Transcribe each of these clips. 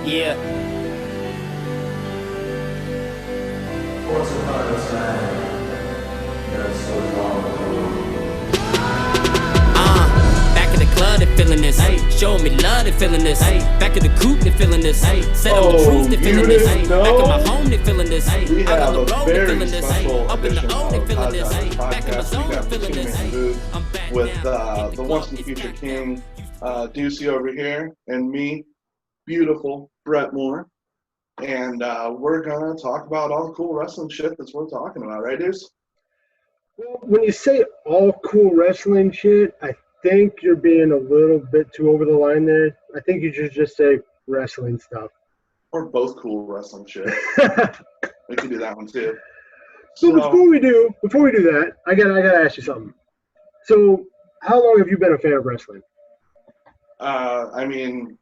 Yeah. Once upon a time, that's so long ago. Back in the club, they feeling this. Showing me love, they feeling this. Back in the coop, they feeling this. Said I'm the truth, they feeling this. Back in my home, they feeling this. We Out have on a the road, they very feeling this. special Up in the edition O, they of feeling this. Podcast Back in my Podcast. zone, We they got the feeling this. two-man booth I'm back with now. the once and future king, Ducey over here, and me, beautiful Brett Moore. And we're going to talk about all the cool wrestling shit that's worth talking about, right, Deuce? Well, when you say all cool wrestling shit, I think you're being a little bit too over the line there. I think you should just say wrestling stuff. Or both cool wrestling shit. We can do that one, too. So before we do that, I gotta ask you something. So how long have you been a fan of wrestling? I mean,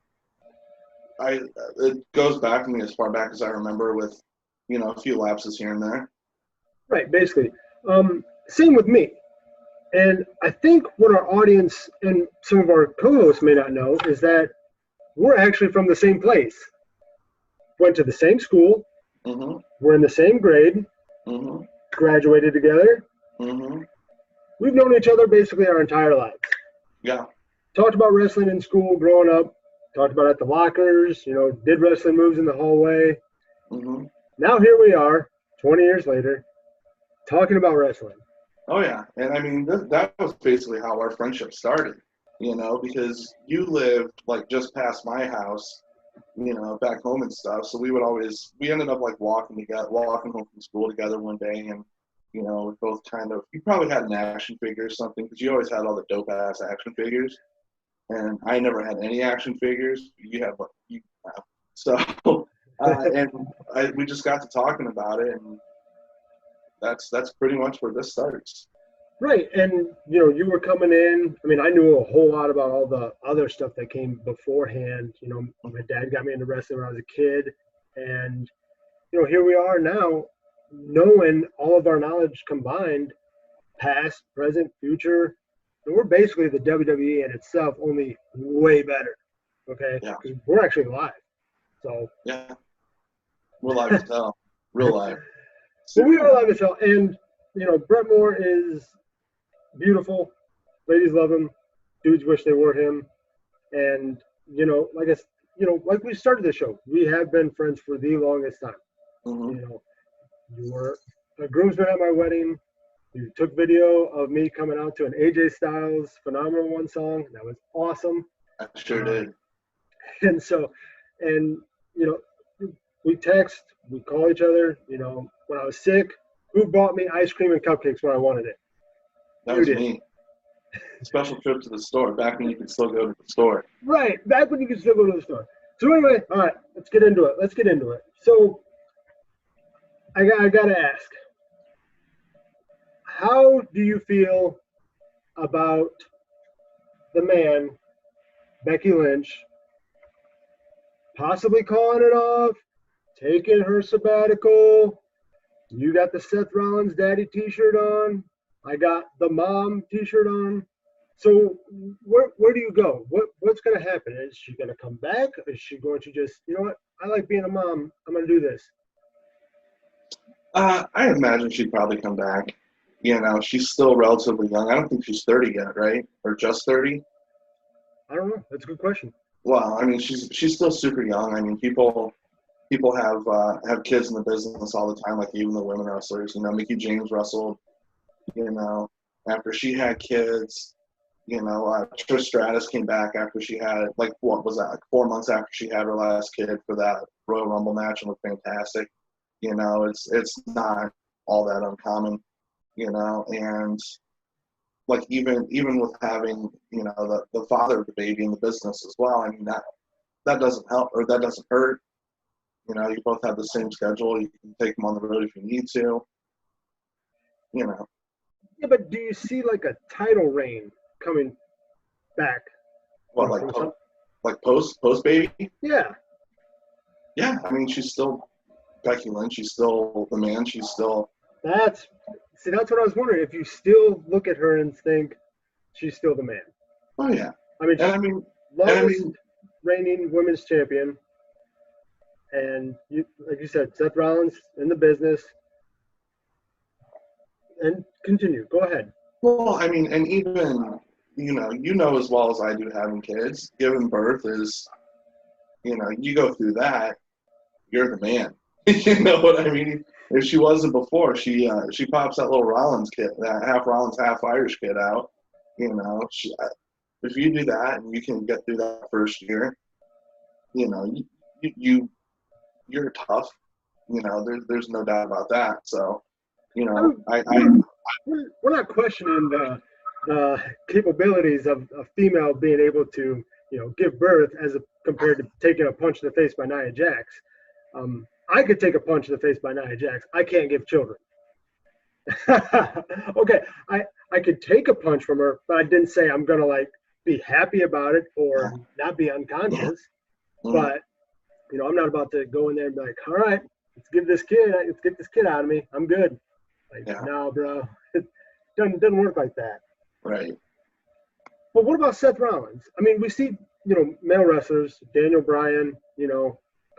it goes back to me as far back as I remember with, a few lapses here and there. Right, basically. Same with me. And I think what our audience and some of our co-hosts may not know is that we're actually from the same place. Went to the same school. Mm-hmm. We're in the same grade. Mm-hmm. Graduated together. Mm-hmm. We've known each other basically our entire lives. Yeah. Talked about wrestling in school growing up. Talked about it at the lockers. Did wrestling moves in the hallway. Mm-hmm. Now here we are, 20 years later, talking about wrestling. Oh, yeah. And I mean, that was basically how our friendship started, because you lived like just past my house, back home and stuff. So we ended up like walking home from school together one day. And, we both you probably had an action figure or something because you always had all the dope ass action figures. And I never had any action figures. You have. So, we just got to talking about it, and that's pretty much where this starts. Right, and you were coming in. I mean, I knew a whole lot about all the other stuff that came beforehand. My dad got me into wrestling when I was a kid, and here we are now, knowing all of our knowledge combined, past, present, future. And we're basically the WWE in itself, only way better. Okay, because we're actually live. So yeah, we're live as hell, real live. So we are live as hell, and Brett Moore is beautiful. Ladies love him. Dudes wish they were him. And like we started the show, we have been friends for the longest time. Mm-hmm. You were a groomsman at my wedding. You took video of me coming out to an AJ Styles Phenomenal One song. That was awesome. I sure did. And so, we text, we call each other. When I was sick, who bought me ice cream and cupcakes when I wanted it? That was me. Special trip to the store, back when you could still go to the store. Right, back when you could still go to the store. So anyway, all right, let's get into it. So I got to ask, how do you feel about the man, Becky Lynch, possibly calling it off, taking her sabbatical? You got the Seth Rollins Daddy t-shirt on. I got the Mom t-shirt on. So where do you go? What's going to happen? Is she going to come back? Is she going to just, what? I like being a mom. I'm going to do this. I imagine she'd probably come back. She's still relatively young. I don't think she's 30 yet, right? Or just 30? I don't know. That's a good question. Well, I mean, she's still super young. I mean, people have kids in the business all the time, like even the women wrestlers. Mickie James wrestled, after she had kids. Trish Stratus came back after she had, like 4 months after she had her last kid for that Royal Rumble match and looked fantastic. It's not all that uncommon, and like even with having, the father of the baby in the business as well. I mean, that doesn't help or that doesn't hurt. You both have the same schedule. You can take them on the road if you need to. Yeah, but do you see like a title reign coming back? What, like post baby? Yeah. Yeah, I mean, she's still Becky Lynch. She's still the man. She's still. That's what I was wondering. If you still look at her and think she's still the man. Oh yeah. I mean, longest reigning women's champion. And you, like you said, Seth Rollins in the business. And continue. Go ahead. Well, I mean, and even, you know as well as I do having kids, giving birth is, you go through that, you're the man. You know what I mean? If she wasn't before, she pops that little Rollins kid, that half Rollins, half Irish kid out. If you do that and you can get through that first year, you're tough. There's no doubt about that. So, we're not questioning the capabilities of a female being able to, give birth as compared to taking a punch in the face by Nia Jax. I could take a punch in the face by Nia Jax. I can't give children. Okay, I could take a punch from her, but I didn't say I'm gonna be happy about it or not be unconscious. But I'm not about to go in there and be like, all right, let's get this kid out of me. I'm good. No, bro, it doesn't work like that. Right. But what about Seth Rollins? I mean, we see, male wrestlers, Daniel Bryan,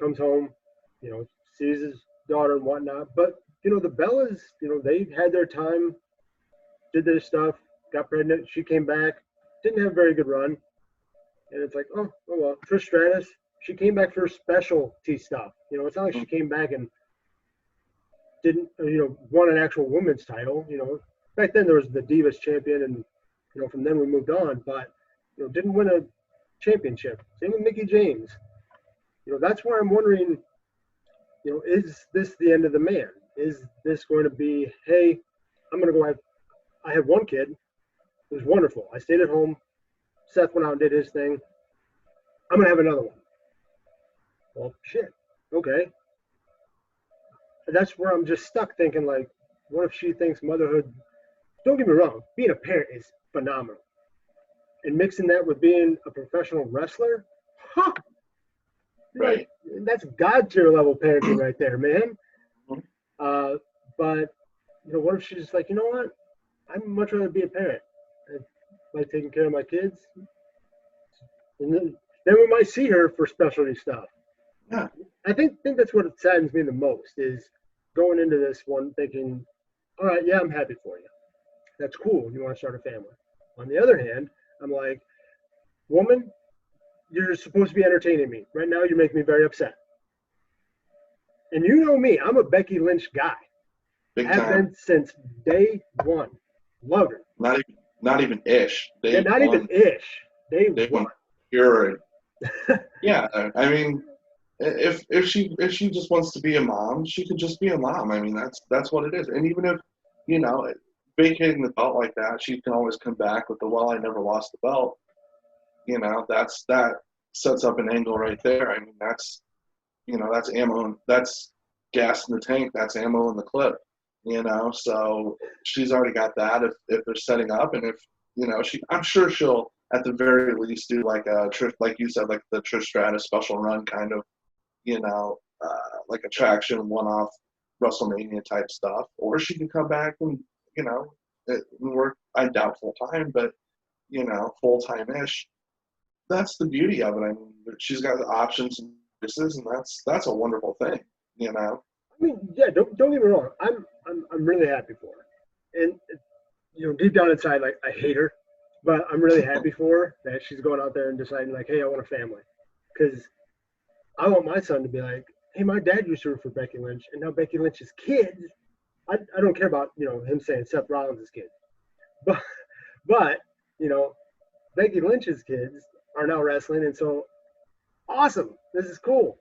comes home, sees his daughter and whatnot. But, the Bellas, they had their time, did their stuff, got pregnant. She came back, didn't have a very good run. And it's like, oh well. Trish Stratus, she came back for specialty stuff. It's not like she came back and didn't, won an actual women's title. Back then there was the Divas champion, and from then we moved on. But didn't win a championship. Same with Mickie James. That's where I'm wondering. Is this the end of the man? Is this going to be, hey, I'm going to go I have one kid. It was wonderful. I stayed at home. Seth went out and did his thing. I'm going to have another one. Well, shit. Okay. That's where I'm just stuck thinking, what if she thinks motherhood, don't get me wrong, being a parent is phenomenal. And mixing that with being a professional wrestler, right. That's God tier level parenting right there, man. But, what if she's just like, you know what? I'd much rather be a parent. I like taking care of my kids. And then we might see her for specialty stuff. Yeah. I think that's what saddens me the most is going into this one thinking, all right, yeah, I'm happy for you. That's cool. You want to start a family. On the other hand, I'm like, woman, you're supposed to be entertaining me. Right now, you're making me very upset. And you know me, I'm a Becky Lynch guy. Big Have time. been since day one. Love her. Not even ish. Even ish. Day one. Pure. Yeah, I mean, if she just wants to be a mom, she could just be a mom. I mean, that's what it is. And even if vacating the belt like that, she can always come back with I never lost the belt. That sets up an angle right there. I mean, that's ammo. That's gas in the tank. That's ammo in the clip. So she's already got that. If they're setting up, and if I'm sure she'll at the very least do like a like you said, like the Trish Stratus special run kind of, like attraction one-off WrestleMania type stuff, or she can come back and work. I doubt full time, but full time-ish. That's the beauty of it. I mean, she's got the options and choices, and that's a wonderful thing. I mean, yeah. Don't get me wrong. I'm really happy for her, and deep down inside, I hate her, but I'm really happy for her that she's going out there and deciding hey, I want a family, because I want my son to be like, hey, my dad used to root for Becky Lynch, and now Becky Lynch's kids. I don't care about him saying Seth Rollins' kids, but Becky Lynch's kids are now wrestling, and so awesome. This is cool.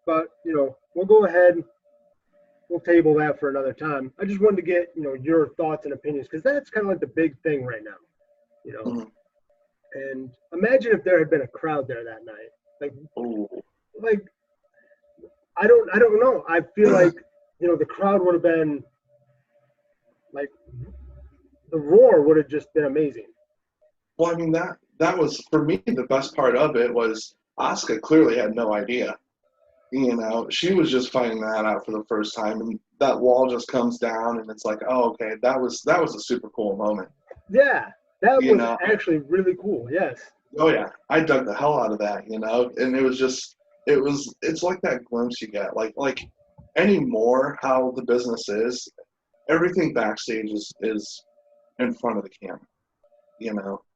But we'll go ahead. We'll table that for another time. I just wanted to get your thoughts and opinions, because that's kind of like the big thing right now. Mm-hmm. And imagine if there had been a crowd there that night. I don't know. I feel like the crowd would have been the roar would have just been amazing. Well, I mean, that was, for me, the best part of it was Asuka clearly had no idea. She was just finding that out for the first time, and that wall just comes down, and it's like, oh, okay, that was a super cool moment. Yeah, that was actually really cool. Yes. Oh yeah, I dug the hell out of that, and it was just, it's like that glimpse you get, like anymore how the business is, everything backstage is in front of the camera,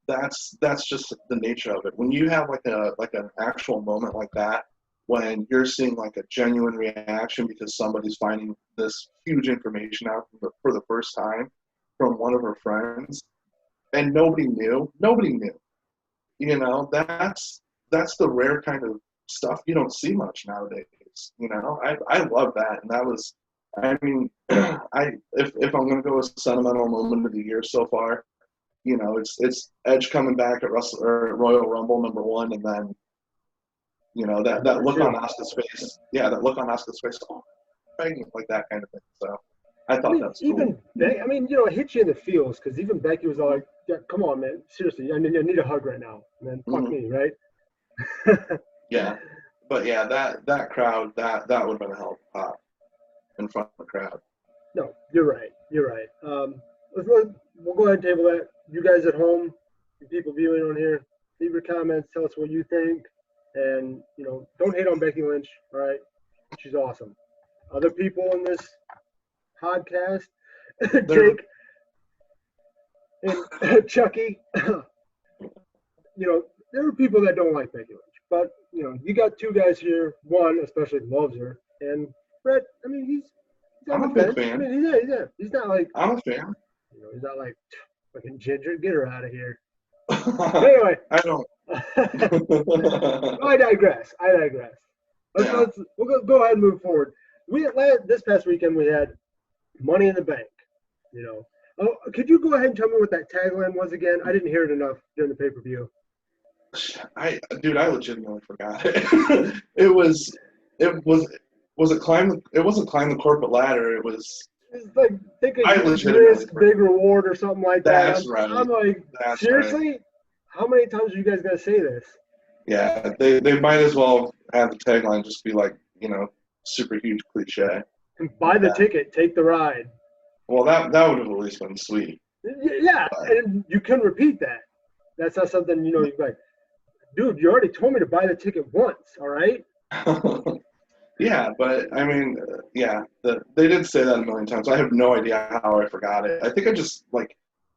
that's just the nature of it. When you have like an actual moment like that, when you're seeing like a genuine reaction because somebody's finding this huge information out for the first time from one of her friends, and nobody knew. That's the rare kind of stuff you don't see much nowadays. I love that, and that was, I mean, if I'm gonna go with sentimental moment of the year so far, it's Edge coming back at Royal Rumble #1, and then that look on Asuka's face, that look on Asuka's face, oh, pregnant, like that kind of thing. So I thought that was cool. Even it hits you in the feels because even Becky was all like, yeah, "Come on, man, seriously, I need a hug right now, man. Fuck me, right?" Yeah, but yeah, that crowd, that would have been a hell of a pop in front of the crowd. No, you're right. You're right. We'll go ahead and table that. You guys at home, you people viewing on here, leave your comments. Tell us what you think, and don't hate on Becky Lynch. All right, she's awesome. Other people in this podcast, Jake and Chucky, there are people that don't like Becky Lynch, but you got two guys here. One especially loves her, and Brett. I mean, he's on I'm the a fence. big fan. I mean, he's not like, I'm a fan. he's not like fucking Ginger. Get her out of here. Anyway, I don't. I digress. Yeah. We'll go ahead and move forward. This past weekend we had Money in the Bank. Could you go ahead and tell me what that tagline was again? I didn't hear it enough during the pay-per-view. I legitimately forgot it. It wasn't climb the corporate ladder. It was. It's like thinking risk, big reward, or something like that. That's right. I'm like, seriously? Right. How many times are you guys gonna say this? Yeah, they might as well have the tagline just be like, super huge cliche. Buy the ticket, take the ride. Well, that would have at least been sweet. Yeah, and you can repeat that. That's not something you're like, dude, you already told me to buy the ticket once, all right? Yeah, but I mean, they did say that a million times. I have no idea how I forgot it. I think I just,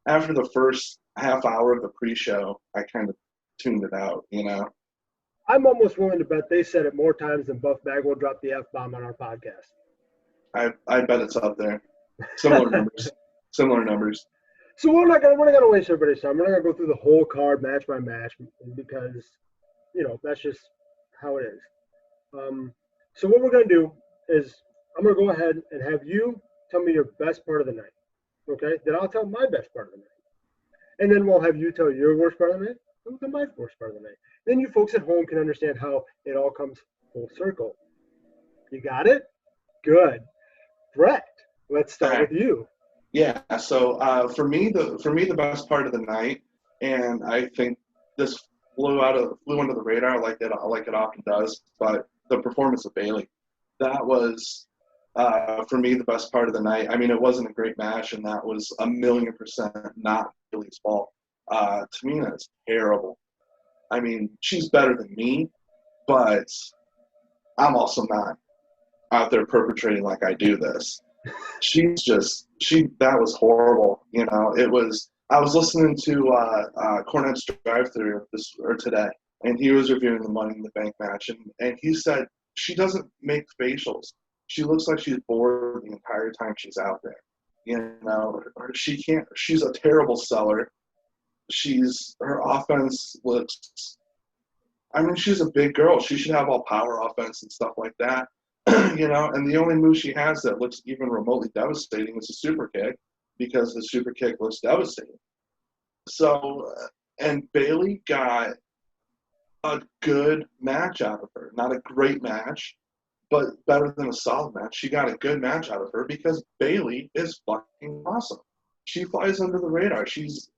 after the first half hour of the pre-show, I kind of tuned it out, I'm almost willing to bet they said it more times than Buff Bagwell dropped the F-bomb on our podcast. I bet it's up there. Similar numbers. So we're not gonna waste everybody's time. We're not gonna go through the whole card match by match because that's just how it is. So what we're gonna do is I'm gonna go ahead and have you tell me your best part of the night. Okay? Then I'll tell my best part of the night. And then we'll have you tell your worst part of the night. And we'll tell my worst part of the night. Then you folks at home can understand how it all comes full circle. You got it? Good. Brett, let's start with you. Yeah. So for me, the best part of the night, and I think this flew under the radar like it often does, but the performance of Bayley, that was for me the best part of the night. I mean, it wasn't a great match, and that was 1,000,000% not Bayley's fault. Tamina is terrible. I mean, she's better than me, but I'm also not out there perpetrating like I do this. That was horrible. It was. I was listening to Cornette's drive-thru today, and he was reviewing the Money in the Bank match, and he said she doesn't make facials. She looks like she's bored the entire time she's out there. She can't. She's a terrible seller. Her offense looks. I mean, she's a big girl. She should have all power offense and stuff like that. And the only move she has that looks even remotely devastating is a super kick, because the super kick looks devastating. So, and Bayley got a good match out of her. Not a great match, but better than a solid match. She got a good match out of her because Bayley is fucking awesome. She flies under the radar. She's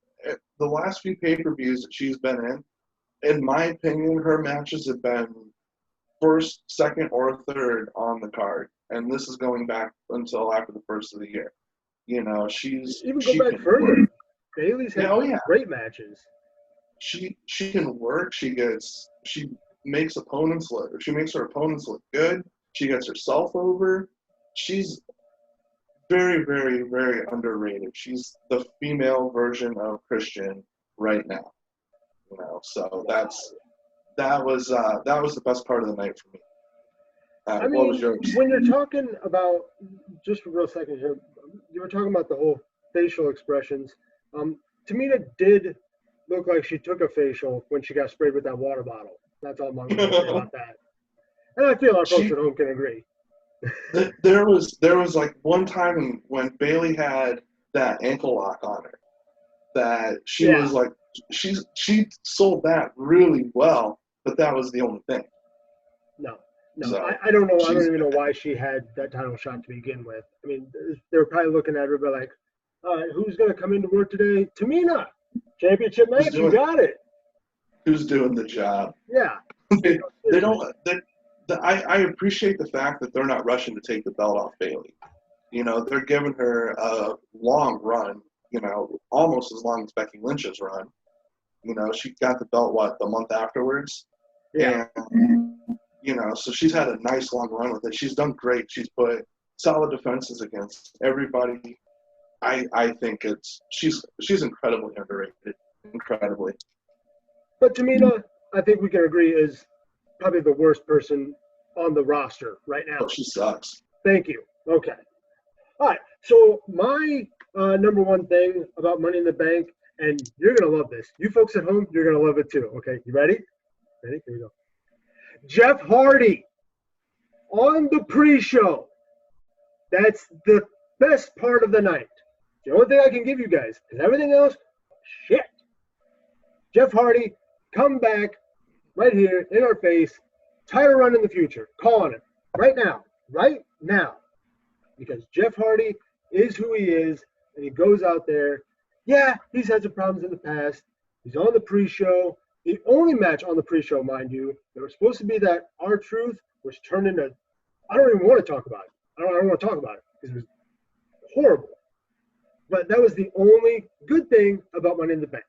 the last few pay-per-views that she's been in my opinion, her matches have been first, second, or third on the card. And this is going back until after the first of the year. She's... Even go back further. Bayley's had great matches. she can work. She makes opponents look. She makes her opponents look good. She gets herself over. She's very, very, very underrated. She's the female version of Christian right now. So that was the best part of the night for me. I What mean, was yours? when you're talking about, just for a real second here, you were talking about the whole facial expressions. Tamina did look like she took a facial when she got sprayed with that water bottle. That's all I'm going to say about that. And I feel our folks at home can agree. There was like one time when Bailey had that ankle lock on her that she was like, she sold that really well, but that was the only thing. No, So, I don't know. I don't even know why she had that title shot to begin with. I mean, they were probably looking at her like, all right, who's going to come into work today? Tamina, championship match, you got it. Who's doing the job? Yeah. They don't. I appreciate the fact that they're not rushing to take the belt off Bailey. They're giving her a long run. Almost as long as Becky Lynch's run. She got the belt the month afterwards. Yeah. And so she's had a nice long run with it. She's done great. She's put solid defenses against everybody. I think she's incredibly underrated. Incredibly. But Tamina, I think we can agree, is probably the worst person on the roster right now. Oh, she sucks. Thank you. Okay. All right. So my number one thing about Money in the Bank, and you're going to love this. You folks at home, you're going to love it too. Okay. You ready? Ready? Here we go. Jeff Hardy on the pre-show. That's the best part of the night. The only thing I can give you guys is everything else, shit. Jeff Hardy, come back right here in our face. Title run in the future. Calling it right now. Right now. Because Jeff Hardy is who he is, and he goes out there. Yeah, he's had some problems in the past. He's on the pre-show. The only match on the pre-show, mind you, that was supposed to be that R-Truth was turned into, I don't even want to talk about it. I don't want to talk about it because it was horrible. But that was the only good thing about Money in the Bank.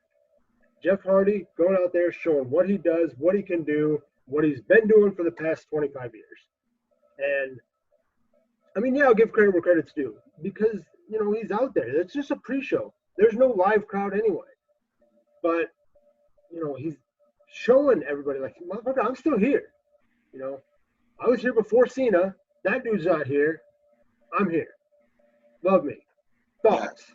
Jeff Hardy going out there showing what he does, what he can do, what he's been doing for the past 25 years. And, I mean, yeah, I'll give credit where credit's due because, he's out there. It's just a pre-show. There's no live crowd anyway. But, he's showing everybody, like, motherfucker, I'm still here. I was here before Cena. That dude's not here. I'm here. Love me. Thoughts?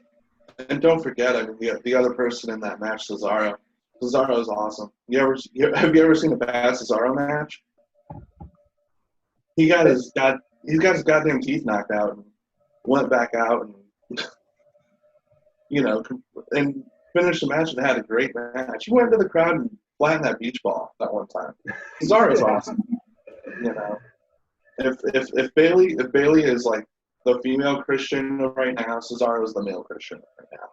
Yeah. And don't forget, I mean, the other person in that match, Cesaro. Cesaro is awesome. Have you ever seen a bad Cesaro match? He got his goddamn teeth knocked out and went back out and and finished the match and had a great match. He went into the crowd and flattened that beach ball that one time. Cesaro's awesome. If Bailey is like the female Christian right now, Cesaro is the male Christian right now.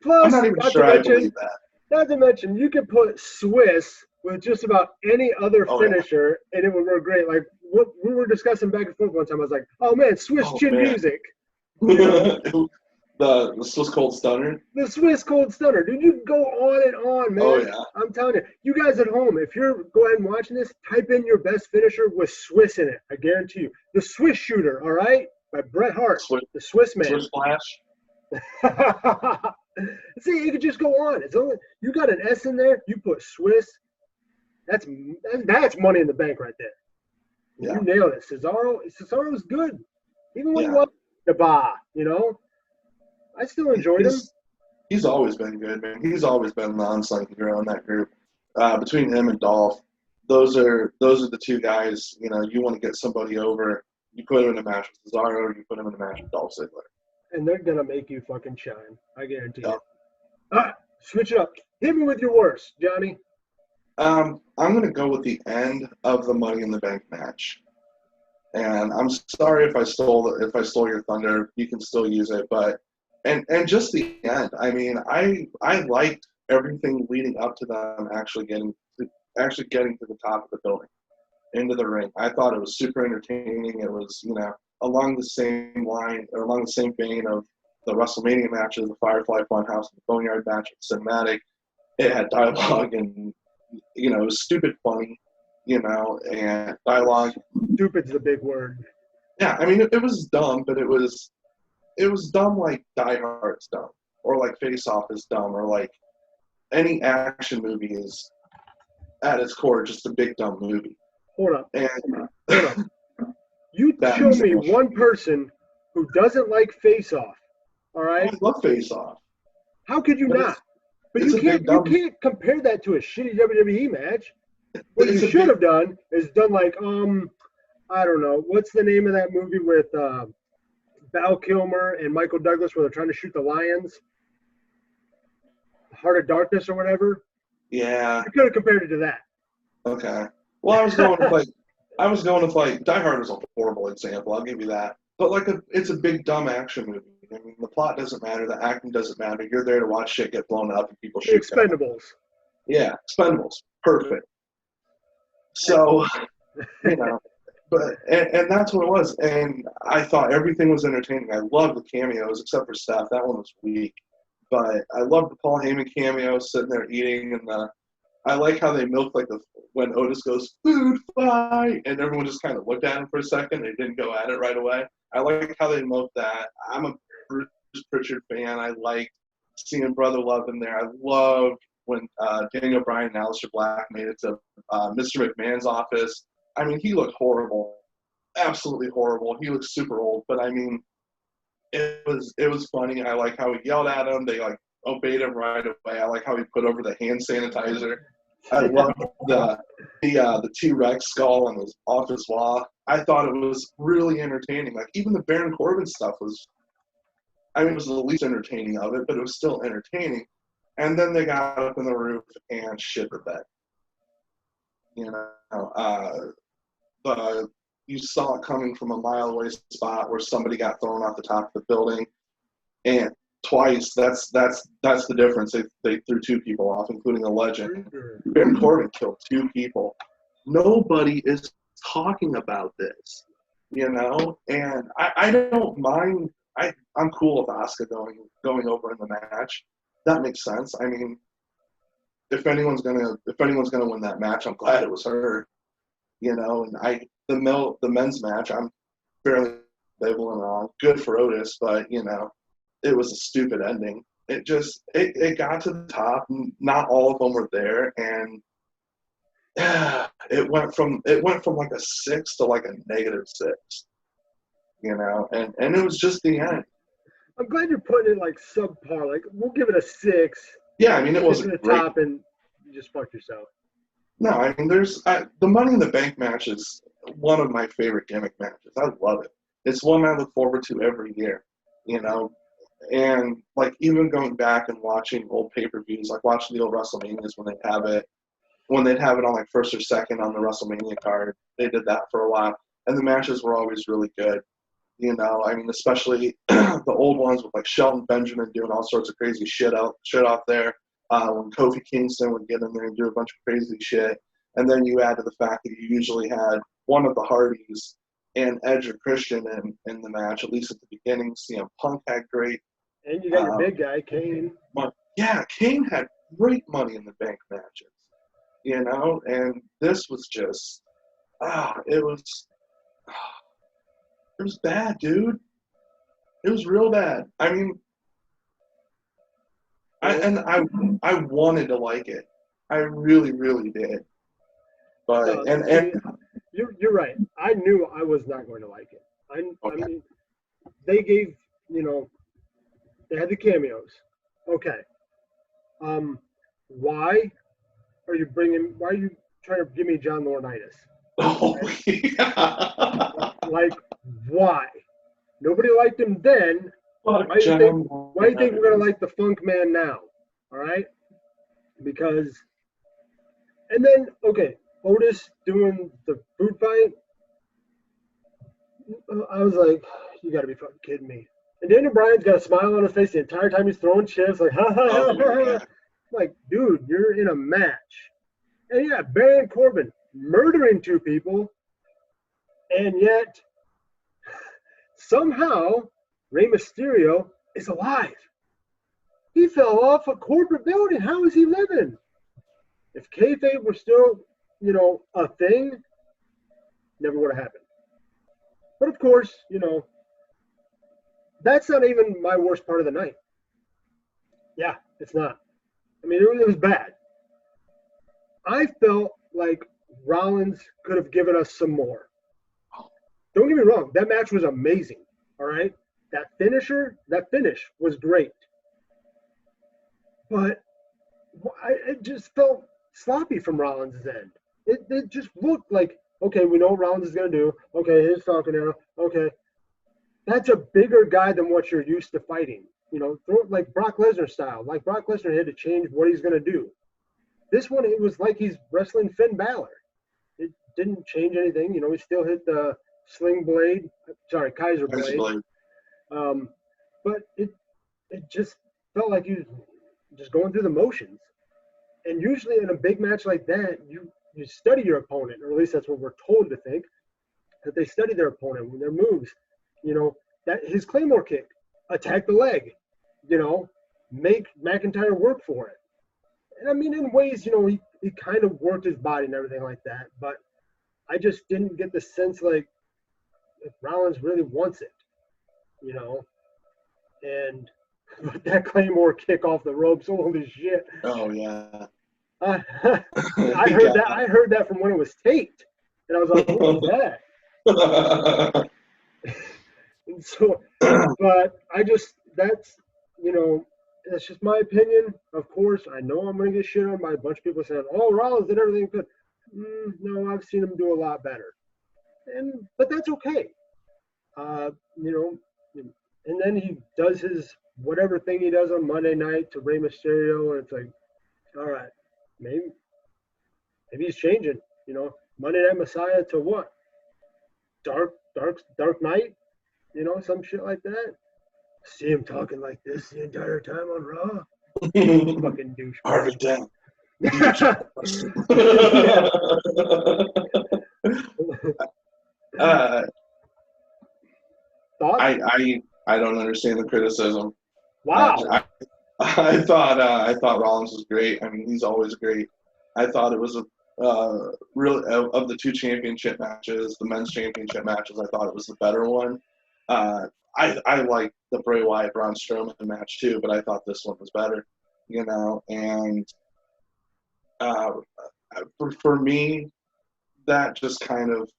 Plus, I'm not even sure I believe that. Not to mention, you could put Swiss with just about any other finisher, and it would work great. Like what we were discussing back and forth one time, I was like, "Oh man, Swiss chin music." The Swiss Cold Stunner. The Swiss Cold Stunner, dude. You go on and on, man. Oh yeah. I'm telling you, you guys at home, if you're go ahead and watching this, type in your best finisher with Swiss in it. I guarantee you, the Swiss Shooter, all right, by Bret Hart, the Swiss Man. Swiss Flash. See, you could just go on. It's only you got an S in there. You put Swiss. That's Money in the Bank right there. Yeah. You nailed it. Cesaro's good. Even when he was the bar, I still enjoyed him. He's always been good, man. He's always been the unsung hero in that group. Between him and Dolph, those are the two guys. You want to get somebody over. You put him in a match with Cesaro, or you put him in a match with Dolph Ziggler. And they're gonna make you fucking shine. I guarantee it. All right, switch it up. Hit me with your worst, Johnny. I'm gonna go with the end of the Money in the Bank match. And I'm sorry if I stole your thunder. You can still use it, but and just the end. I mean, I liked everything leading up to them actually getting to the top of the building, into the ring. I thought it was super entertaining. It was along the same line or along the same vein of WrestleMania matches, the Firefly Funhouse, the Boneyard match, cinematic. It had dialogue and, you know, it was stupid funny, you know, and dialogue. Stupid's the big word. Yeah, I mean, it was dumb, but it was dumb like Die Hard's dumb, or like Face Off is dumb, or like any action movie is at its core just a big dumb movie. Hold up. And Hold up. You show me one person who doesn't like Face Off. All right. I love Face Off. How could you not? But you can't compare that to a shitty WWE match. What you should have done is done like I don't know, what's the name of that movie with Val Kilmer and Michael Douglas where they're trying to shoot the lions? Heart of Darkness or whatever. Yeah. You could have compared it to that. Okay. Well, I was going with like Die Hard was a horrible example. I'll give you that. But like it's a big dumb action movie. I mean, the plot doesn't matter, the acting doesn't matter. You're there to watch shit get blown up and people shoot. Expendables. Yeah, Expendables. Perfect. So, you know, but and that's what it was. And I thought everything was entertaining. I loved the cameos except for Steph. That one was weak. But I loved the Paul Heyman cameo, sitting there eating, and I like how they milked like when Otis goes food fight, and everyone just kind of looked at him for a second. They didn't go at it right away. I like how they milked that. I'm a Bruce Pritchard fan. I liked seeing Brother Love in there. I loved when Daniel Bryan and Aleister Black made it to Mr. McMahon's office. I mean, he looked horrible, absolutely horrible. He looked super old, but I mean, it was funny. I like how he yelled at him. They like obeyed him right away. I like how he put over the hand sanitizer. I love the T-Rex skull on his office wall. I thought it was really entertaining. Like even the Baron Corbin stuff was, I mean, it was the least entertaining of it, but it was still entertaining. And then they got up in the roof and shit the bed. You know, you saw it coming from a mile away spot where somebody got thrown off the top of the building, and twice. That's the difference. They threw two people off, including a legend. Baron Corbin killed two people. Nobody is talking about this, you know. And I don't mind. I'm cool with Asuka going over in the match. That makes sense. I mean, if anyone's gonna win that match, I'm glad it was her. You know, and the men's match, I'm fairly ambivalent on. Good for Otis, but you know, it was a stupid ending. It got to the top. Not all of them were there, and it went from like a 6 to like a -6. You know, and it was just the end. I'm glad you're putting it like subpar. Like we'll give it a 6. Yeah, I mean it wasn't the great. top, and you just fucked yourself. No, I mean there's the Money in the Bank match is one of my favorite gimmick matches. I love it. It's one I look forward to every year. You know, and like even going back and watching old pay-per-views, like watching the old WrestleManias when they'd have it on like first or second on the WrestleMania card. They did that for a while, and the matches were always really good. You know, I mean, especially the old ones with like Shelton Benjamin doing all sorts of crazy shit off there. When Kofi Kingston would get in there and do a bunch of crazy shit, and then you add to the fact that you usually had one of the Hardys and Edge or Christian in the match, at least at the beginning. CM Punk had great. And you got your big guy, Kane. Yeah, Kane had great Money in the Bank matches. You know, and this was just, it was bad, dude. It was real bad. I mean, I wanted to like it. I really, really did. But you're right. I knew I was not going to like it. I mean, they gave, you know, they had the cameos. Okay. Why are you trying to give me John Laurinaitis? Oh, yeah. Like, why? Nobody liked him then. Why do you think we're going to like the Funk Man now? All right? Because, and then, okay, Otis doing the food fight. I was like, you got to be fucking kidding me. And Daniel Bryan's got a smile on his face the entire time he's throwing chips, like, ha ha ha ha. Like, dude, you're in a match. And yeah, Baron Corbin murdering two people, and yet somehow Rey Mysterio is alive. He fell off a corporate building. How is he living? If kayfabe were still, a thing, never would have happened. But of course, that's not even my worst part of the night. Yeah, it's not. I mean, it was bad. I felt like Rollins could have given us some more. Don't get me wrong. That match was amazing. All right. That finish was great. But it just felt sloppy from Rollins' end. It just looked like, okay, we know what Rollins is going to do. Okay, here's Falcon Arrow. Okay. That's a bigger guy than what you're used to fighting. Throw it like Brock Lesnar style. Like Brock Lesnar had to change what he's going to do. This one, it was like he's wrestling Finn Balor. It didn't change anything. He still hit the Kaiser blade. But it just felt like he was just going through the motions. And usually in a big match like that, you study your opponent, or at least that's what we're told to think, that they study their opponent with their moves. That his Claymore kick, attack the leg, make McIntyre work for it. And I mean, in ways, he kind of worked his body and everything like that. But I just didn't get the sense like if Rollins really wants it, And that Claymore kick off the ropes, holy shit! Oh yeah. I heard that. I heard that from when it was taped, and I was like, "What was that?" And so, but that's just my opinion. Of course, I know I'm going to get shit on by a bunch of people saying, "Oh, Rollins did everything good." No, I've seen him do a lot better, but that's okay. And then he does his whatever thing he does on Monday night to Rey Mysterio, and it's like, all right, maybe he's changing. Monday Night Messiah to what? Dark Knight, some shit like that. See him talking like this the entire time on Raw. Fucking douche. Harvey Dent. Thoughts? I don't understand the criticism. Wow. I thought Rollins was great. I mean, he's always great. I thought it was really of the two championship matches, the men's championship matches. I thought it was the better one. I like the Bray Wyatt Braun Strowman match too, but I thought this one was better. And for me, that just kind of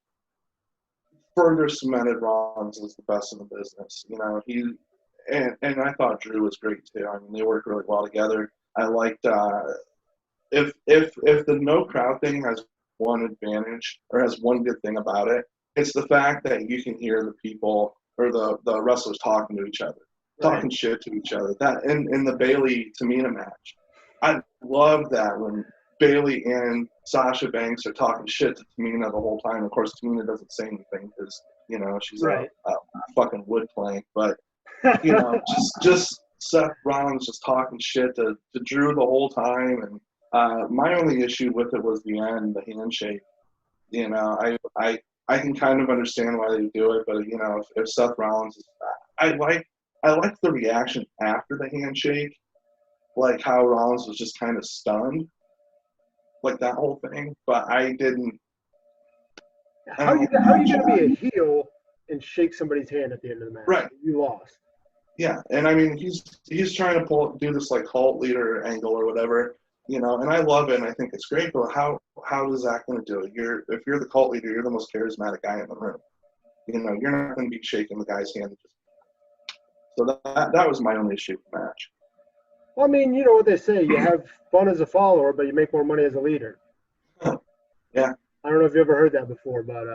further cemented Rollins as the best in the business. And I thought Drew was great too. I mean, they worked really well together. I liked if the no crowd thing has one advantage or has one good thing about it, it's the fact that you can hear the people or the wrestlers talking to each other, talking shit to each other. That in the Bayley Tamina match, I love that when Bayley and Sasha Banks are talking shit to Tamina the whole time. Of course, Tamina doesn't say anything because she's a fucking wood plank. But just Seth Rollins just talking shit to Drew the whole time. And my only issue with it was the end, the handshake. I can kind of understand why they do it, but if Seth Rollins I like the reaction after the handshake, like how Rollins was just kind of stunned, like that whole thing. But I didn't. How are you going to be a heel and shake somebody's hand at the end of the match? Right. You lost. Yeah, and I mean he's trying to do this like cult leader angle or whatever, and I love it and I think it's great. But how is that going to do it? If you're the cult leader, you're the most charismatic guy in the room. You're not going to be shaking the guy's hand. So that was my only issue with the match. Well, I mean, you know what they say: you have fun as a follower, but you make more money as a leader. Yeah. I don't know if you ever heard that before, but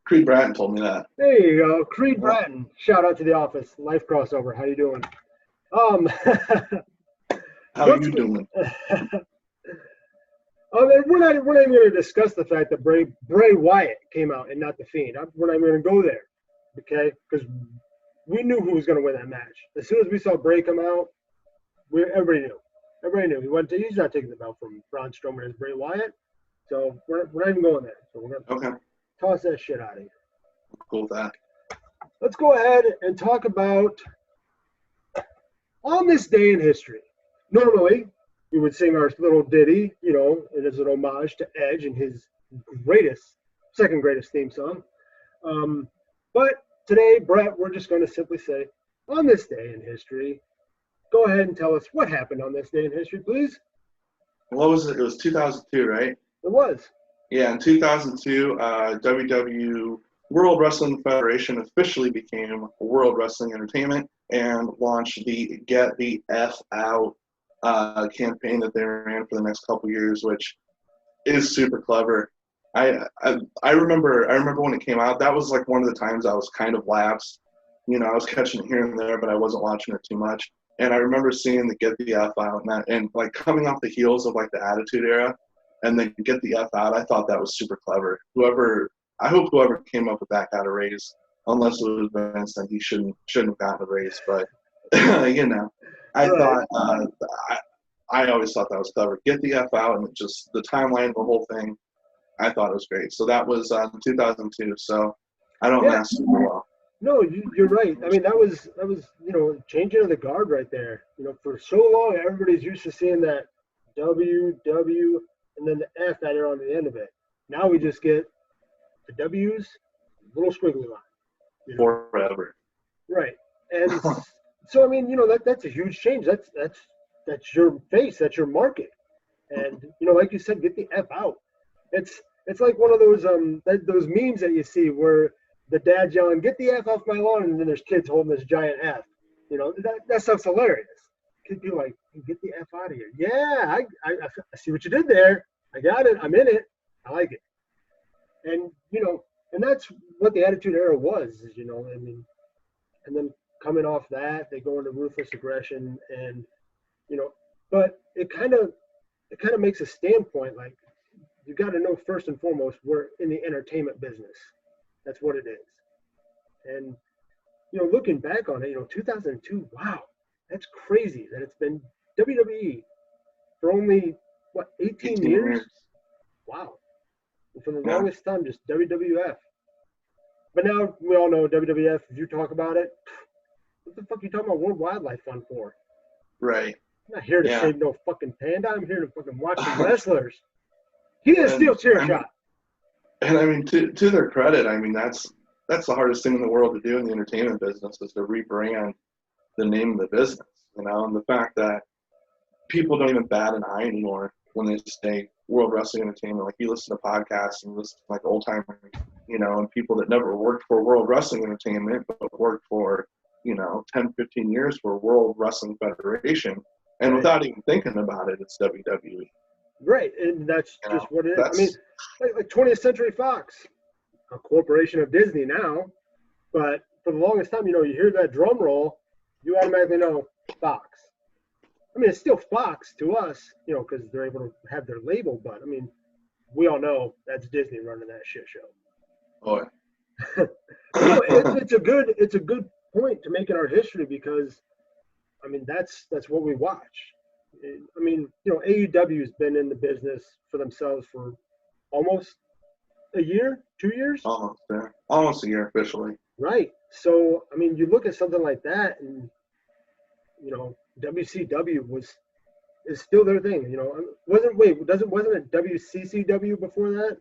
Creed Bratton told me that. There you go, Creed Bratton. Shout out to The Office, Life Crossover. How you doing? How you doing? We're not even going to discuss the fact that Bray Wyatt came out and not The Fiend. We're not even going to go there, okay? Because we knew who was going to win that match. As soon as we saw Bray come out, everybody knew. Everybody knew. He's not taking the belt from Braun Strowman as Bray Wyatt. So we're not even going there. So we're going to toss that shit out of here. Cool with that. Let's go ahead and talk about On this day in history, normally we would sing our little ditty, and as an homage to Edge and his second greatest theme song. But today, Brett, we're just going to simply say, on this day in history, go ahead and tell us what happened on this day in history, please. What was it? It was 2002, right? It was. Yeah, in 2002, WW World Wrestling Federation officially became World Wrestling Entertainment and launched the Get the F Out campaign that they ran for the next couple years, which is super clever. I remember when it came out. That was like one of the times I was kind of lapsed. I was catching it here and there, but I wasn't watching it too much. And I remember seeing the Get the F Out and like coming off the heels of like the Attitude Era, and then Get the F Out. I thought that was super clever. I hope whoever came up with that got a raise. Unless it was Vince, then he shouldn't have gotten a raise. But I thought I always thought that was clever. Get the F Out, and just the timeline of the whole thing. I thought it was great. So that was 2002. So I don't math super well. No, you're right. I mean, that was changing of the guard right there. For so long, everybody's used to seeing that W, and then the F added on to the end of it. Now we just get the W's, little squiggly line. Forever. Right. And so, I mean, that's a huge change. That's your face. That's your market. And, like you said, get the F out. It's like one of those memes that you see where the dad's yelling, "Get the F off my lawn," and then there's kids holding this giant F. That stuff's hilarious. Kids be like, "Get the F out of here." Yeah, I see what you did there. I got it. I'm in it. I like it. And, and that's what the Attitude Era was, and then coming off that, they go into Ruthless Aggression and, but it kind of makes a standpoint, like, you got to know first and foremost, we're in the entertainment business. That's what it is. And, looking back on it, 2002, wow, that's crazy that it's been WWE for only, 18 years? Wow. And for the longest time, just WWF. But now we all know WWF, if you talk about it, what the fuck are you talking about World Wildlife Fund for? Right. I'm not here to save no fucking panda. I'm here to fucking watch the wrestlers. He is still chair shot. And I mean, to their credit, I mean, that's the hardest thing in the world to do in the entertainment business is to rebrand the name of the business, and the fact that people don't even bat an eye anymore when they say World Wrestling Entertainment. Like, you listen to podcasts and listen to like old timers, and people that never worked for World Wrestling Entertainment but worked for 10, 15 years for World Wrestling Federation, and without even thinking about it, it's WWE. Right, and that's just what it is. I mean, like 20th Century Fox, a corporation of Disney now, but for the longest time, you hear that drum roll, you automatically know Fox. I mean, it's still Fox to us, because they're able to have their label, but I mean, we all know that's Disney running that shit show. Oh, it's a good point to make in our history because, I mean, that's what we watch. I mean, AEW has been in the business for themselves for almost a year, 2 years? Almost a year officially. Right. So, I mean, you look at something like that and, WCW is still their thing, Wasn't it WCCW before that?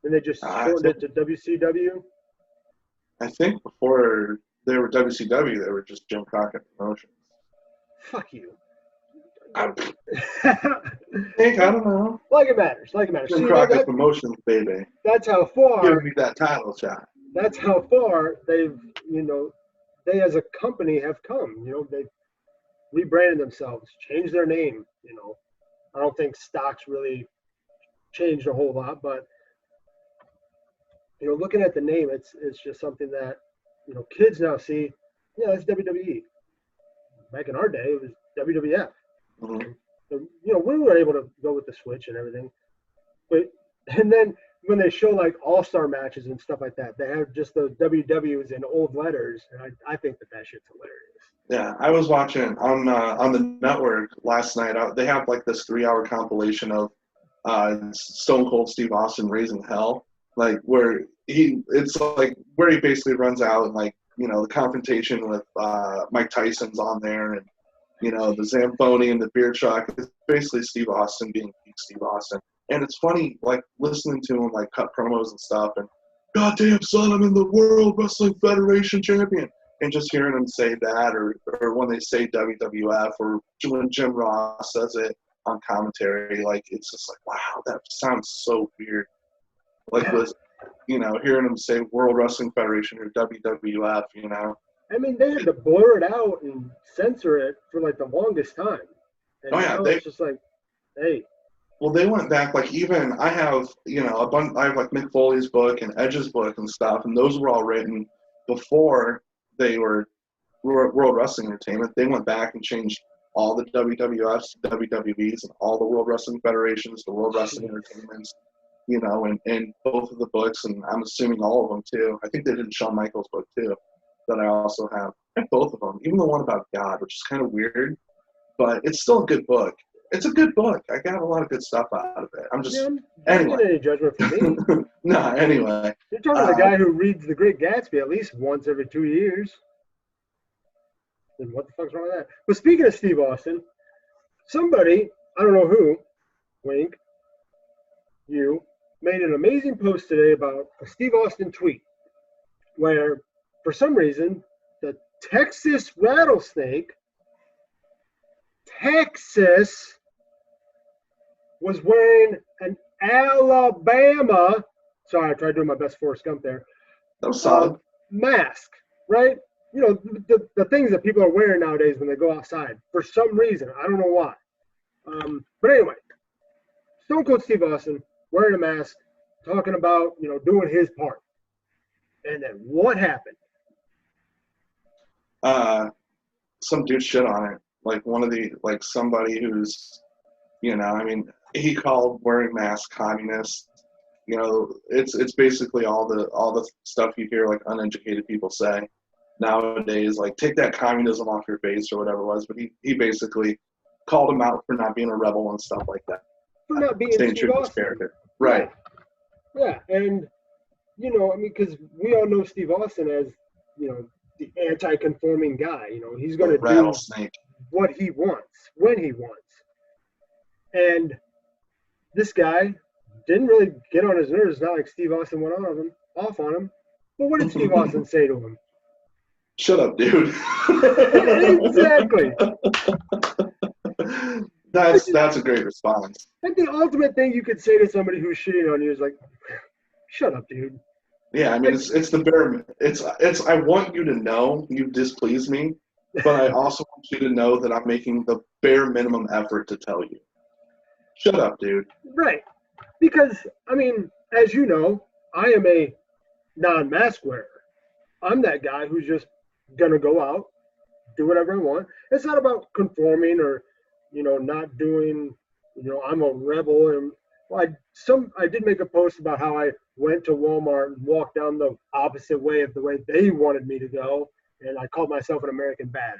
And they just shortened it to WCW? I think before they were WCW, they were just Jim Crockett Promotions. Fuck you. I don't know. Like it matters. Jim Crockett Promotions, baby. That's how far. Give me that title shot. That's how far they've, they as a company have come. They've rebranded themselves, changed their name. I don't think stocks really changed a whole lot, but looking at the name, it's just something that kids now see. Yeah, that's WWE. Back in our day, it was WWF. Mm-hmm. So, we were able to go with the switch and everything, and then when they show like all-star matches and stuff like that, they have just those WWs in old letters, and I think that shit's hilarious. Yeah, I was watching on the network last night. They have like this 3-hour compilation of Stone Cold Steve Austin raising hell, like where he basically runs out and like you know, the confrontation with Mike Tyson's on there, and you know, the Zamboni and the beer truck. It's basically Steve Austin being Steve Austin. And it's funny, like, listening to him, like, cut promos and stuff, and, goddamn son, I'm in the World Wrestling Federation champion. And just hearing him say that, or when they say WWF, or when Jim Ross says it on commentary, like, it's just like, wow, that sounds so weird. Like, you know, hearing him say World Wrestling Federation or WWF, you know. I mean, they had to blur it out and censor it for like the longest time. And now it's just like, hey. Well, they went back, like, even I have, you know, I have like Mick Foley's book and Edge's book and stuff, and those were all written before they were World Wrestling Entertainment. They went back and changed all the WWFs, WWEs, and all the World Wrestling Federations, the World Wrestling Entertainments, you know, and both of the books, and I'm assuming all of them too. I think they did Shawn Michaels' book too, that I also have. I have both of them, even the one about God, which is kind of weird, but it's still a good book. It's a good book. I got a lot of good stuff out of it. I'm just anyway. Don't get any judgment from me. No, anyway. You're talking to the guy who reads The Great Gatsby at least once every 2 years. Then what the fuck's wrong with that? But speaking of Steve Austin, somebody, I don't know who, wink, you, made an amazing post today about a Steve Austin tweet where, for some reason, the Texas rattlesnake, Texas, was wearing an Alabama, sorry, I tried doing my best Forrest Gump there, that was solid, mask, right? You know, the things that people are wearing nowadays when they go outside, for some reason. I don't know why. But anyway, Stone Cold Steve Austin wearing a mask, talking about, you know, doing his part. And then what happened? Some dude shit on it. Like somebody who's, you know, I mean, he called wearing masks communist. You know, it's basically all the stuff you hear like uneducated people say nowadays, like, take that communism off your face or whatever it was. But he basically called him out for not being a rebel and stuff like that. For not being staying true to his character. Right. Yeah, and, you know, I mean, because we all know Steve Austin as, you know, the anti-conforming guy. You know, he's going to do what he wants, when he wants. And this guy didn't really get on his nerves. It's not like Steve Austin went off on him. But what did Steve Austin say to him? Shut up, dude. Exactly. That's a great response. Like, the ultimate thing you could say to somebody who's shitting on you is like, shut up, dude. Yeah, I mean, it's the bare. It's. I want you to know you displease me, but I also want you to know that I'm making the bare minimum effort to tell you. Shut up, dude. Right. Because, I mean, as you know, I am a non-mask wearer. I'm that guy who's just going to go out, do whatever I want. It's not about conforming or, you know, not doing, you know, I'm a rebel. And well, I did make a post about how I went to Walmart and walked down the opposite way of the way they wanted me to go. And I called myself an American badass.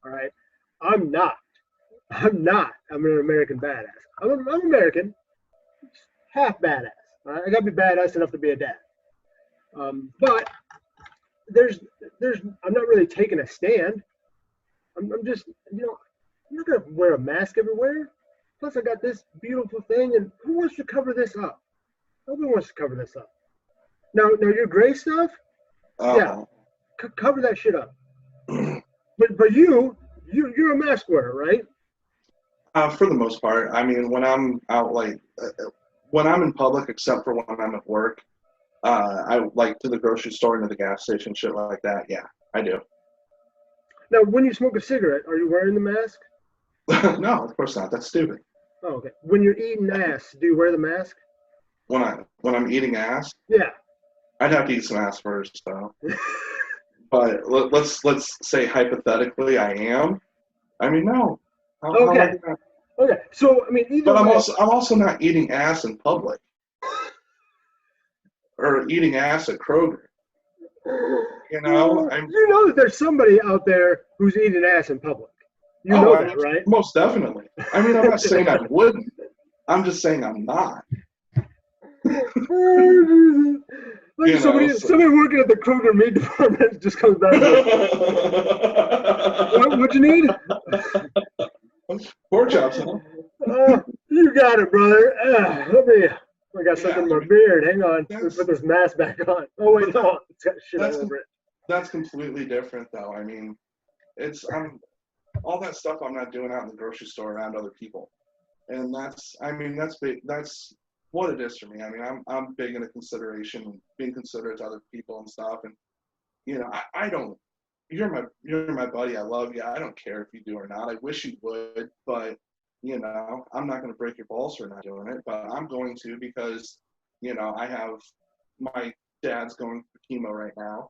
All right. I'm not. I'm an American badass. I'm American, half badass. All right? I gotta be badass enough to be a dad. But I'm not really taking a stand. I'm just, you know, I'm not gonna wear a mask everywhere. Plus, I got this beautiful thing, and who wants to cover this up? Nobody wants to cover this up. Now your gray stuff, yeah, cover that shit up. But you're a mask wearer, right? For the most part. I mean, when I'm out, like, when I'm in public, except for when I'm at work, I like to the grocery store and to the gas station, shit like that. Yeah, I do. Now, when you smoke a cigarette, are you wearing the mask? No, of course not. That's stupid. Oh, okay. When you're eating ass, do you wear the mask? When I'm eating ass? Yeah. I'd have to eat some ass first, though. But let's say hypothetically I am. I mean, no. Okay. Okay. So I mean, either. But I'm also not eating ass in public. Or eating ass at Kroger. You know? You know that there's somebody out there who's eating ass in public. You know that, right? Most definitely. I mean, I'm not saying I wouldn't. I'm just saying I'm not. Like somebody working at the Kroger meat department just comes back. What'd you need? Pork chops, huh? You got it, brother. I got something in my beard. Hang on. Let me put this mask back on. Oh, wait, no. It's got shit all over it. That's completely different, though. I mean, all that stuff I'm not doing out in the grocery store around other people. And that's big. That's what it is for me. I mean, I'm big into consideration, being considerate to other people and stuff. And, you know, I don't, you're my buddy. I love you. I don't care if you do or not. I wish you would, but, you know, I'm not going to break your balls for not doing it, but I'm going to because, you know, my dad's going for chemo right now,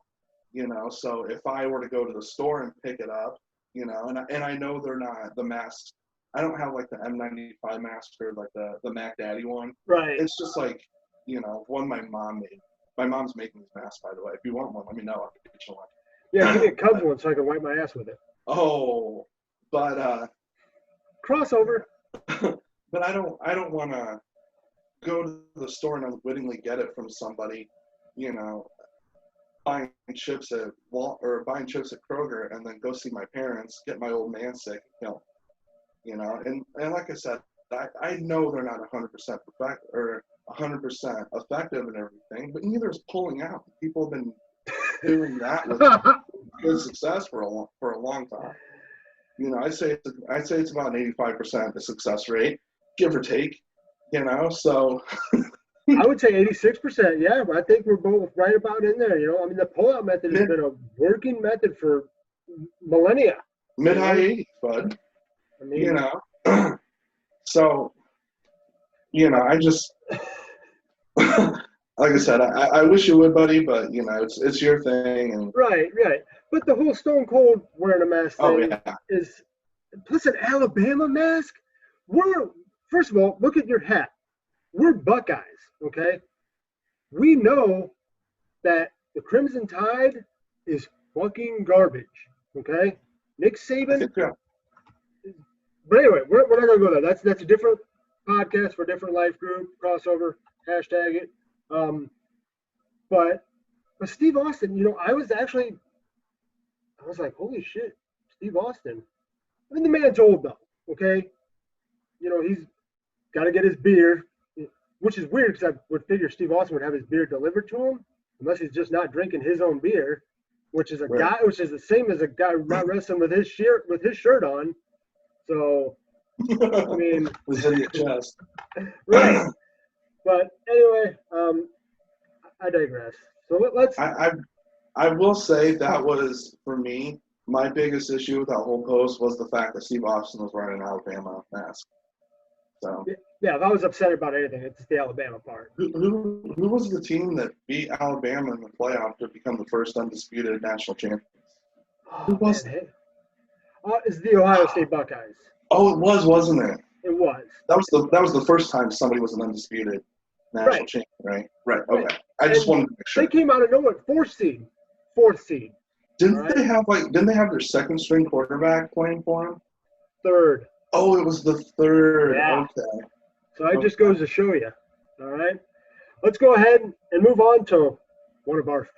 you know, so if I were to go to the store and pick it up, you know, and I know they're not the masks. I don't have like the M95 mask or like the Mac Daddy one. Right. It's just like, you know, one my mom made. My mom's making these masks, by the way. If you want one, let me know. I'll get you one. Yeah, give me a Cubs one so I can wipe my ass with it. Oh, but crossover. But I don't want to go to the store and unwittingly get it from somebody, you know, buying chips at Kroger and then go see my parents, get my old man sick, and kill him. You know, and like I said, I know they're not 100% perfect or 100% effective and everything, but neither is pulling out. People have been doing that with good success for a long time. You know, I'd say it's about an 85% the success rate, give or take. You know, so I would say 86%. Yeah, but I think we're both right about in there. You know, I mean, the pullout method has been a working method for millennia. Mid-high 80s, bud. I mean, you know, so, you know, I just, like I said, I wish you would, buddy, but, you know, it's your thing. And Right. But the whole Stone Cold wearing a mask thing is, plus an Alabama mask. First of all, look at your hat. We're Buckeyes, okay? We know that the Crimson Tide is fucking garbage, okay? Nick Saban. But anyway, we're not going to go there. That's a different podcast for a different life group, crossover, hashtag it. But Steve Austin, you know, I was like, holy shit, Steve Austin. I mean, the man's old though, okay? You know, he's got to get his beer, which is weird because I would figure Steve Austin would have his beer delivered to him, unless he's just not drinking his own beer, which is the same as a guy not wrestling with his shirt on. So, I mean, was in your chest, right? But anyway, I digress. So let's. I will say that was for me my biggest issue with that whole post was the fact that Steve Austin was wearing an Alabama mask. So. Yeah, if I was upset about anything, it's the Alabama part. Who was the team that beat Alabama in the playoff to become the first undisputed national champions? Who was it? It's the Ohio State Buckeyes. Oh, it was, wasn't it? It was. That was the first time somebody was an undisputed national champion, right? Right. Okay. Right. I just wanted to make sure. They came out of nowhere, fourth seed. Didn't they have their second string quarterback playing for them? Third. Oh, it was the third. Yeah. Okay. So it just goes to show you. All right. Let's go ahead and move on to one of our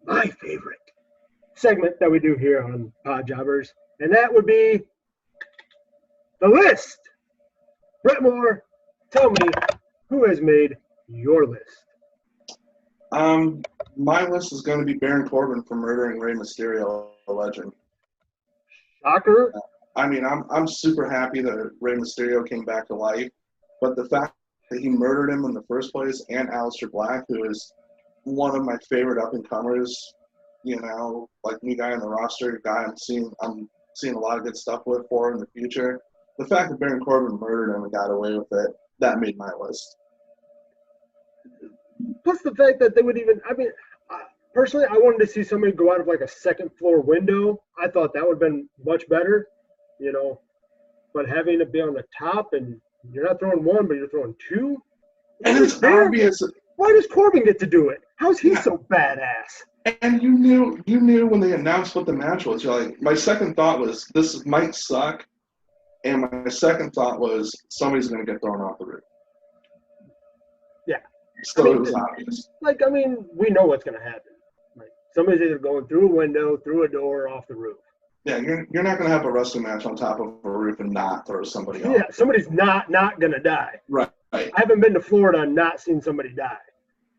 my favorite segment that we do here on Pod Jobbers, and that would be the list. Brett Moore, tell me who has made your list. My list is going to be Baron Corbin for murdering Rey Mysterio, a legend. Shocker. I mean, I'm super happy that Rey Mysterio came back to life, but the fact that he murdered him in the first place, and Aleister Black, who is one of my favorite up-and-comers, you know, like new guy on the roster, guy I'm seeing a lot of good stuff for in the future. The fact that Baron Corbin murdered him and got away with it, that made my list. Plus the fact that they would even, I mean, personally, I wanted to see somebody go out of like a second floor window. I thought that would have been much better, you know, but having to be on the top and you're not throwing one, but you're throwing two. And it's obvious. Why does Corbin get to do it? How's he so badass? And you knew when they announced what the match was. You're like, my second thought was this might suck, and my second thought was somebody's going to get thrown off the roof. Yeah. So mean, it was obvious. like, I mean, we know what's going to happen. Like, somebody's either going through a window, through a door, or off the roof. Yeah, you're not going to have a wrestling match on top of a roof and not throw somebody off. Yeah, somebody's not going to die. Right. I haven't been to Florida and not seen somebody die.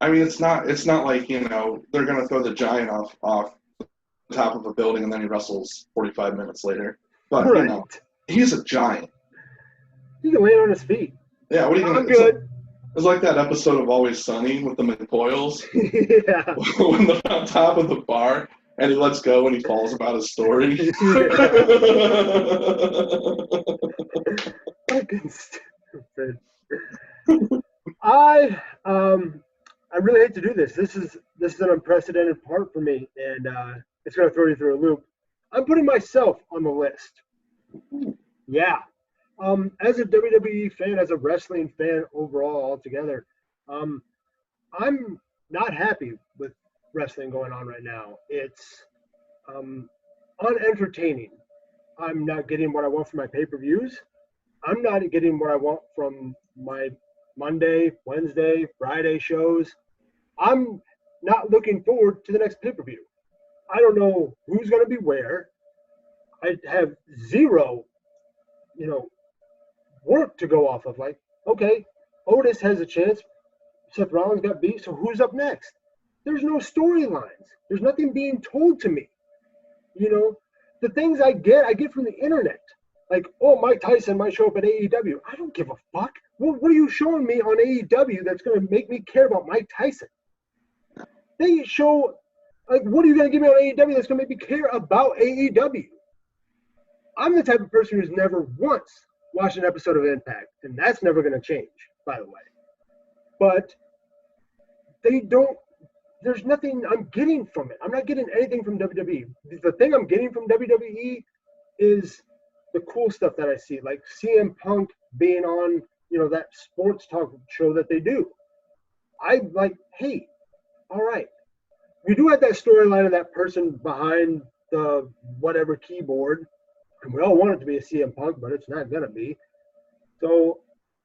I mean, it's not like, they're going to throw the giant off the top of a building and then he wrestles 45 minutes later. But, Right. He's a giant. He can land on his feet. Yeah, what are you going I'm to do? good. It's like that episode of Always Sunny with the McCoyles Yeah. when they're on top of the bar and he lets go and he falls about his story. Fucking stupid. I really hate to do this. This is an unprecedented part for me, and it's gonna throw you through a loop. I'm putting myself on the list. Yeah. As a WWE fan, as a wrestling fan overall altogether, I'm not happy with wrestling going on right now. It's unentertaining. I'm not getting what I want from my pay-per-views. I'm not getting what I want from my Monday, Wednesday, Friday shows. I'm not looking forward to the next pay-per-view. I don't know who's going to be where. I have zero, work to go off of. Like, okay, Otis has a chance. Seth Rollins got beat, so who's up next? There's no storylines. There's nothing being told to me. The things I get from the internet. Like, oh, Mike Tyson might show up at AEW. I don't give a fuck. What are you showing me on AEW that's going to make me care about Mike Tyson? They show, like, what are you going to give me on AEW that's going to make me care about AEW? I'm the type of person who's never once watched an episode of Impact, and that's never going to change, by the way. But there's nothing I'm getting from it. I'm not getting anything from WWE. The thing I'm getting from WWE is the cool stuff that I see, like CM Punk being on, that sports talk show that they do. I'm like, hey, all right. We do have that storyline of that person behind the whatever keyboard, and we all want it to be a CM Punk, but it's not going to be. So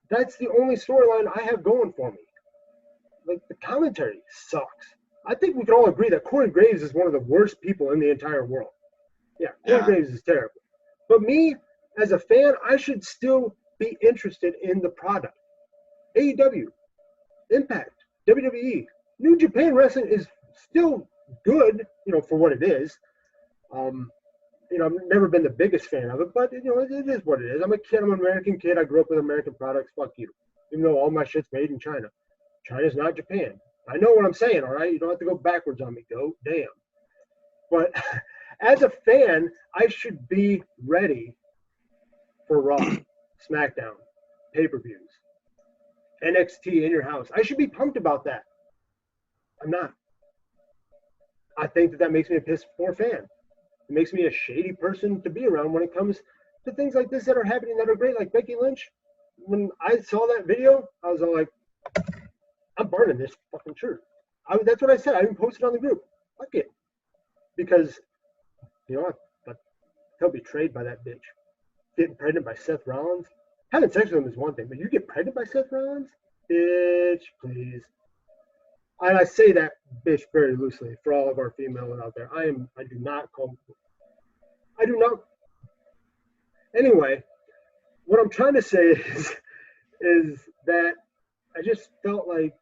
that's the only storyline I have going for me. Like, the commentary sucks. I think we can all agree that Corey Graves is one of the worst people in the entire world. Yeah, Corey Graves is terrible. But me, as a fan, I should still be interested in the product. AEW, Impact, WWE, New Japan Wrestling is still good, for what it is. I've never been the biggest fan of it, but, it is what it is. I'm an American kid. I grew up with American products. Fuck you. Even though all my shit's made in China. China's not Japan. I know what I'm saying, all right? You don't have to go backwards on me, goat. Damn. But as a fan, I should be ready for Raw, SmackDown, pay-per-views, NXT in your house. I should be pumped about that. I'm not. I think that makes me a piss-poor fan. It makes me a shady person to be around when it comes to things like this that are happening that are great, like Becky Lynch. When I saw that video, I was all like, I'm burning this fucking shirt. That's what I said. I even posted on the group. Fuck it. Because, I felt betrayed by that bitch. Getting pregnant by Seth Rollins. Having sex with him is one thing, but you get pregnant by Seth Rollins? Bitch, please. And I say that bitch very loosely for all of our females out there. I do not. Anyway, what I'm trying to say is that I just felt like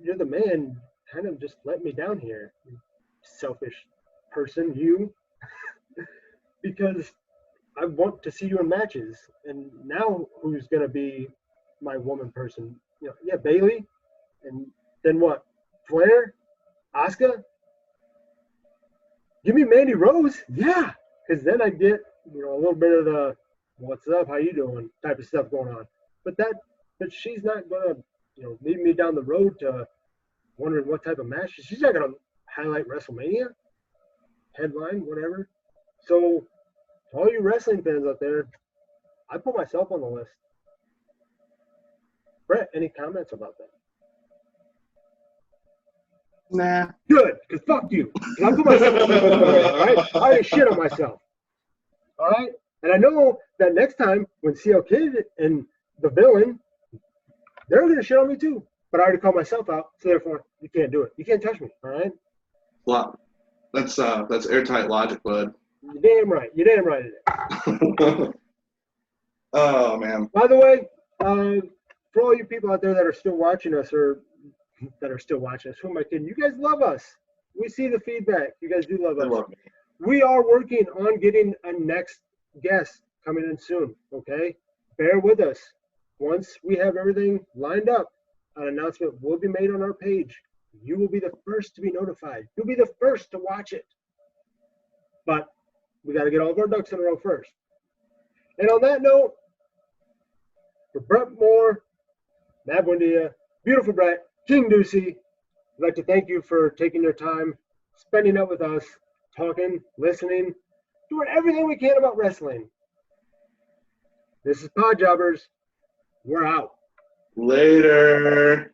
you're the man, kind of just let me down here, you selfish person, you. Because I want to see you in matches, and now who's gonna be my woman person? Bailey, and then what? Flair, Asuka. Give me Mandy Rose, yeah, because then I get a little bit of the "what's up, how you doing" type of stuff going on. But she's not gonna lead me down the road to wondering what type of match. She's not gonna highlight WrestleMania, headline, whatever. So, to all you wrestling fans out there, I put myself on the list. Brett, any comments about that? Nah. Good, because fuck you. 'Cause I put myself on the list, all right? I already shit on myself. All right? And I know that next time when CL Kid and the villain, they're going to shit on me too. But I already called myself out, so therefore you can't do it. You can't touch me, all right? Well, that's airtight logic, bud. You're damn right. You're damn right it is. Oh man. By the way, for all you people out there that are still watching us or that are still watching us, who am I kidding? You guys love us. We see the feedback. You guys do love I us. love me. We are working on getting a next guest coming in soon, okay? Bear with us. Once we have everything lined up, an announcement will be made on our page. You will be the first to be notified. You'll be the first to watch it. But we got to get all of our ducks in a row first. And on that note, for Brett Moore, Matt Buendia, beautiful Brett, King Ducey, I'd like to thank you for taking your time, spending it with us, talking, listening, doing everything we can about wrestling. This is Pod Jobbers. We're out. Later.